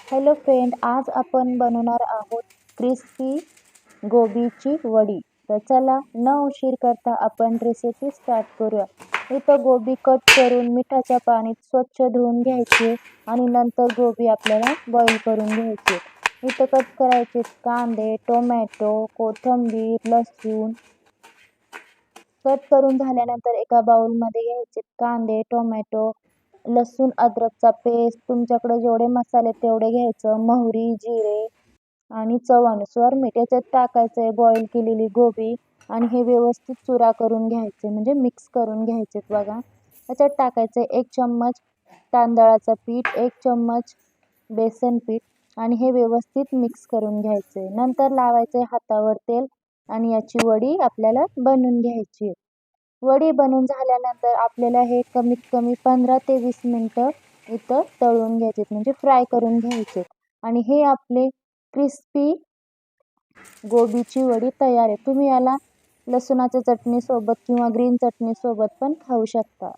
Hello friend, आज आपण बनवणार आहोत क्रिस्पी गोबीची वडी. तर चला न उशीर करता आपण रेसिपी स्टार्ट करूया. इथं गोबी कट करून मिठाच्या पाण्यात स्वच्छ धुवून घ्यायचे आणि नंतर गोबी आपल्याला बॉईल करून घ्यायचे. इथं कट करायचे कांदे, टोमॅटो, कोथिंबीर, लसूण. कट करून झाल्यानंतर एका बाउलमध्ये घ्यायचे कांदे, टोमॅटो, लसूण अद्रकचा पेस्ट, तुमच्याकडे जेवढे मसाले तेवढे घ्यायचं, मोहरी, जिरे आणि चवीनुसार मीठ याच्यात टाकायचंय बॉईल केलेली गोबी आणि हे व्यवस्थित चुरा करून घ्यायचे, म्हणजे मिक्स करून घ्यायचे. बघा, याच्यात टाकायचं 1 चम्मच तांदळाचं पीठ, 1 चम्मच बेसन पीठ आणि हे व्यवस्थित मिक्स करून घ्यायचे. नंतर लावायचे हातावर तेल आणि याची वडी आपल्याला बनवून घ्यायची. वडी बनवून झाल्यानंतर आपल्याला हे कमीत कमी 15 ते 20 मिनिटं इथं तळून घ्यायचे, म्हणजे फ्राय करून घ्यायचे. आणि हे आपले क्रिस्पी गोबीची वडी तयार आहे. तुम्ही याला लसणाच्या चटणीसोबत किंवा ग्रीन चटणीसोबत पण खाऊ शकता.